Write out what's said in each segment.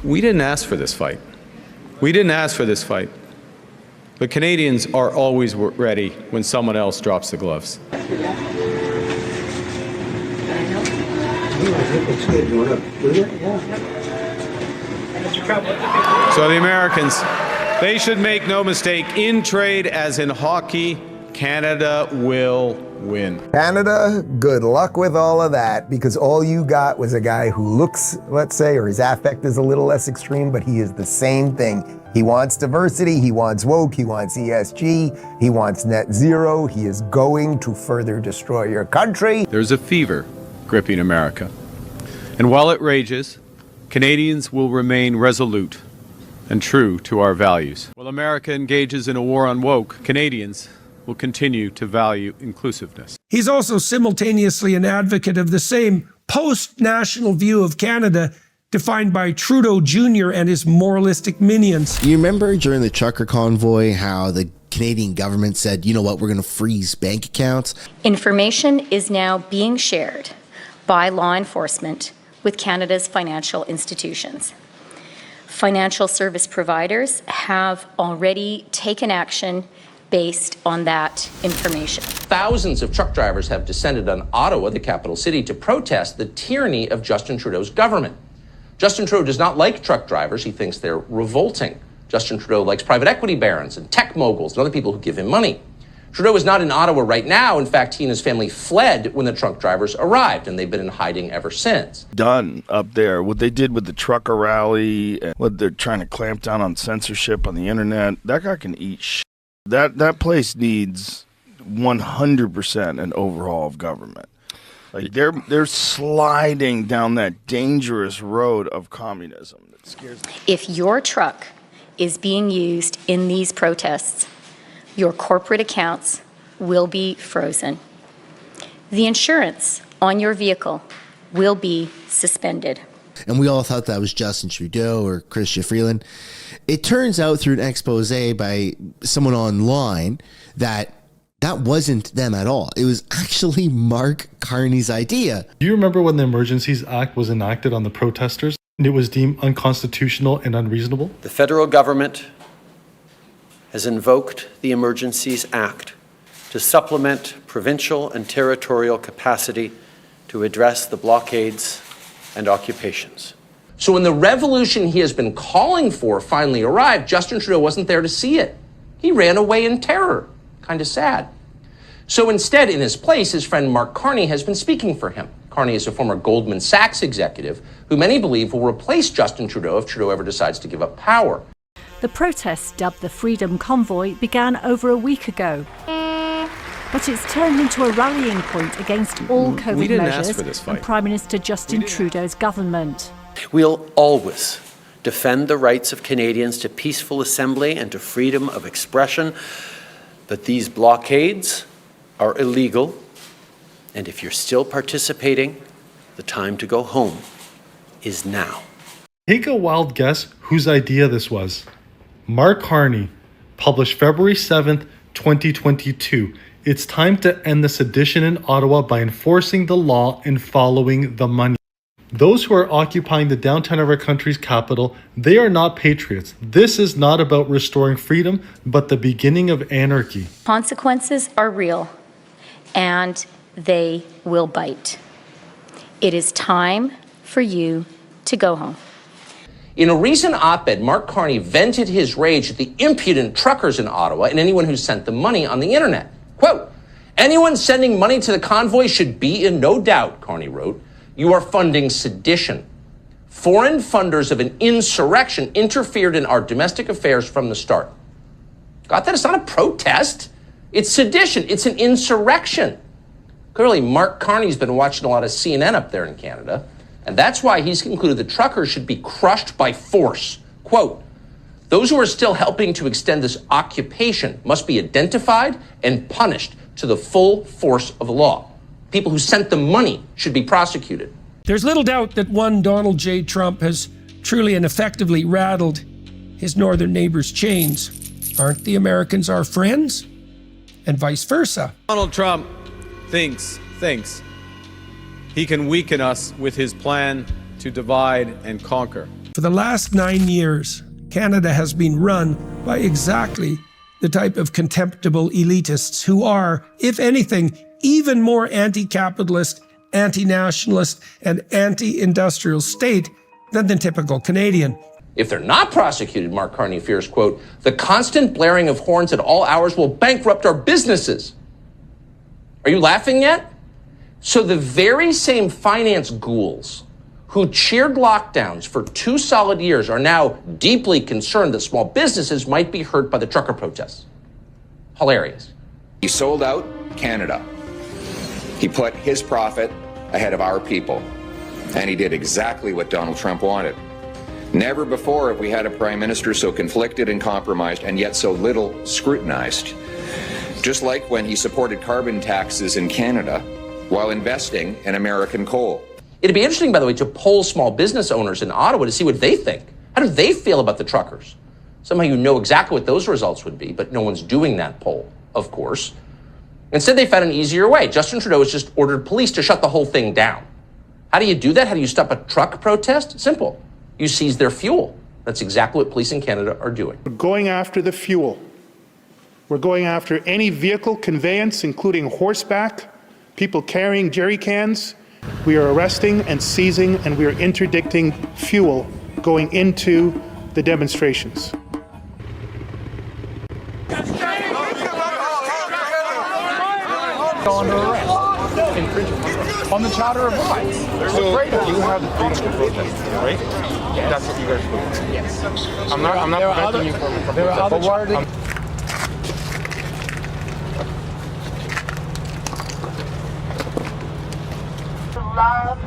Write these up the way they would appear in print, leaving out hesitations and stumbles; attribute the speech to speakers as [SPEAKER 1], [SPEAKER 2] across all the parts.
[SPEAKER 1] we didn't ask for this fight. We didn't ask for this fight. But Canadians are always ready when someone else drops the gloves. So the Americans, they should make no mistake, in trade as in hockey, Canada will win.
[SPEAKER 2] Canada, good luck with all of that, because all you got was a guy who looks, let's say, or his affect is a little less extreme, but he is the same thing. He wants diversity, he wants woke, he wants ESG, he wants net zero. He is going to further destroy your country.
[SPEAKER 1] There's a fever gripping America. And while it rages, Canadians will remain resolute and true to our values. While America engages in a war on woke, Canadians will continue to value inclusiveness.
[SPEAKER 3] He's also simultaneously an advocate of the same post-national view of Canada defined by Trudeau Jr. and his moralistic minions.
[SPEAKER 4] You remember during the trucker convoy how the Canadian government said, you know what, we're going to freeze bank accounts?
[SPEAKER 5] Information is now being shared by law enforcement with Canada's financial institutions. Financial service providers have already taken action based on that information.
[SPEAKER 6] Thousands of truck drivers have descended on Ottawa, the capital city, to protest the tyranny of Justin Trudeau's government. Justin Trudeau does not like truck drivers. He thinks they're revolting. Justin Trudeau likes private equity barons and tech moguls and other people who give him money. Trudeau is not in Ottawa right now. In fact, he and his family fled when the truck drivers arrived, and they've been in hiding ever since.
[SPEAKER 7] Done up there. What they did with the trucker rally, and what they're trying to clamp down on censorship on the internet, that guy can eat shit. That place needs 100% an overhaul of government. Like they're sliding down that dangerous road of communism that scares me.
[SPEAKER 5] If your truck is being used in these protests, your corporate accounts will be frozen. The insurance on your vehicle will be suspended.
[SPEAKER 4] And we all thought that was Justin Trudeau or Chrystia Freeland. It turns out through an expose by someone online that wasn't them at all. It was actually Mark Carney's idea.
[SPEAKER 8] Do you remember when the Emergencies Act was enacted on the protesters and it was deemed unconstitutional and unreasonable?
[SPEAKER 9] The federal government has invoked the Emergencies Act to supplement provincial and territorial capacity to address the blockades and occupations.
[SPEAKER 6] So when the revolution he has been calling for finally arrived, Justin Trudeau wasn't there to see it. He ran away in terror. Kind of sad. So instead, in his place, his friend Mark Carney has been speaking for him. Carney is a former Goldman Sachs executive who many believe will replace Justin Trudeau if Trudeau ever decides to give up power.
[SPEAKER 10] The protests, dubbed the Freedom Convoy, began over a week ago. But it's turned into a rallying point against all COVID measures and Prime Minister Justin Trudeau's government.
[SPEAKER 9] We'll always defend the rights of Canadians to peaceful assembly and to freedom of expression, but these blockades are illegal, and if you're still participating, the time to go home is now.
[SPEAKER 8] Take a wild guess whose idea this was. Mark Carney, published February 7th, 2022. It's time to end the sedition in Ottawa by enforcing the law and following the money. Those who are occupying the downtown of our country's capital, they are not patriots. This is not about restoring freedom, but the beginning of anarchy.
[SPEAKER 5] Consequences are real, and they will bite. It is time for you to go home.
[SPEAKER 6] In a recent op-ed, Mark Carney vented his rage at the impudent truckers in Ottawa and anyone who sent them money on the internet. Quote, "Anyone sending money to the convoy should be in no doubt," Carney wrote. "You are funding sedition. Foreign funders of an insurrection interfered in our domestic affairs from the start." Got that? It's not a protest. It's sedition. It's an insurrection. Clearly, Mark Carney's been watching a lot of CNN up there in Canada, and that's why he's concluded that truckers should be crushed by force. Quote, "Those who are still helping to extend this occupation must be identified and punished to the full force of the law. People who sent them money should be prosecuted."
[SPEAKER 3] There's little doubt that one Donald J. Trump has truly and effectively rattled his northern neighbors' chains. Aren't the Americans our friends? And vice versa.
[SPEAKER 1] Donald Trump thinks he can weaken us with his plan to divide and conquer.
[SPEAKER 3] For the last 9 years, Canada has been run by exactly the type of contemptible elitists who are, if anything, even more anti-capitalist, anti-nationalist, and anti-industrial state than the typical Canadian.
[SPEAKER 6] If they're not prosecuted, Mark Carney fears, quote, the constant blaring of horns at all hours will bankrupt our businesses. Are you laughing yet? So the very same finance ghouls who cheered lockdowns for 2 solid years are now deeply concerned that small businesses might be hurt by the trucker protests. Hilarious.
[SPEAKER 11] He sold out Canada. He put his profit ahead of our people. And he did exactly what Donald Trump wanted. Never before have we had a prime minister so conflicted and compromised and yet so little scrutinized. Just like when he supported carbon taxes in Canada while investing in American coal.
[SPEAKER 6] It'd be interesting, by the way, to poll small business owners in Ottawa to see what they think. How do they feel about the truckers? Somehow you know exactly what those results would be, but no one's doing that poll, of course. Instead, they found an easier way. Justin Trudeau has just ordered police to shut the whole thing down. How do you do that? How do you stop a truck protest? Simple. You seize their fuel. That's exactly what police in Canada are doing.
[SPEAKER 12] We're going after the fuel. We're going after any vehicle conveyance, including horseback, people carrying jerry cans. We are arresting and seizing, and we are interdicting fuel going into the demonstrations.
[SPEAKER 13] Under arrest. Infringement. On the Charter of Rights. So you have the freedom to protest, right? Yes. That's what you guys do. Yes. I'm not preventing you from
[SPEAKER 12] there are other
[SPEAKER 13] protesting.
[SPEAKER 14] Love,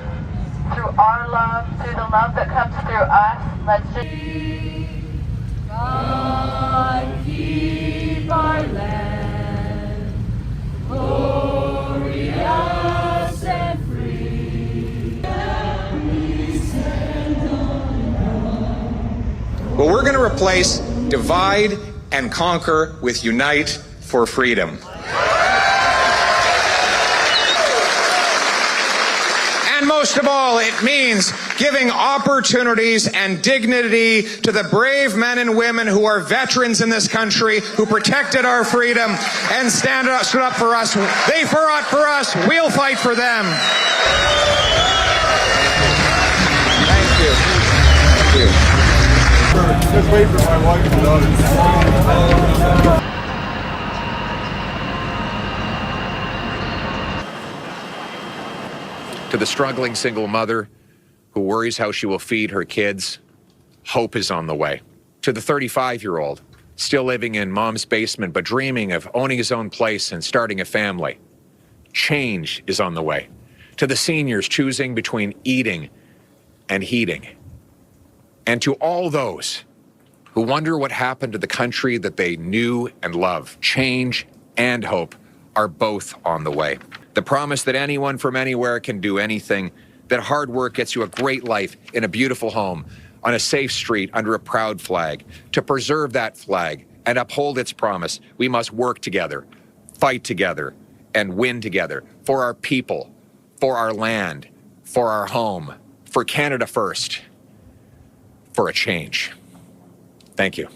[SPEAKER 14] through our love, through the love that comes through us, let's just... God keep our land glorious and free.
[SPEAKER 11] Well, we're going to replace divide and conquer with unite for freedom. And most of all, it means giving opportunities and dignity to the brave men and women who are veterans in this country, who protected our freedom and stood up for us. They fought for us. We'll fight for them. Thank you. Thank you.
[SPEAKER 13] Just wait for my wife and daughter.
[SPEAKER 15] To the struggling single mother who worries how she will feed her kids, hope is on the way. To the 35-year-old still living in mom's basement but dreaming of owning his own place and starting a family, change is on the way. To the seniors choosing between eating and heating. And to all those who wonder what happened to the country that they knew and loved, change and hope are both on the way. The promise that anyone from anywhere can do anything, that hard work gets you a great life in a beautiful home, on a safe street under a proud flag. To preserve that flag and uphold its promise, we must work together, fight together, and win together for our people, for our land, for our home, for Canada first, for a change. Thank you.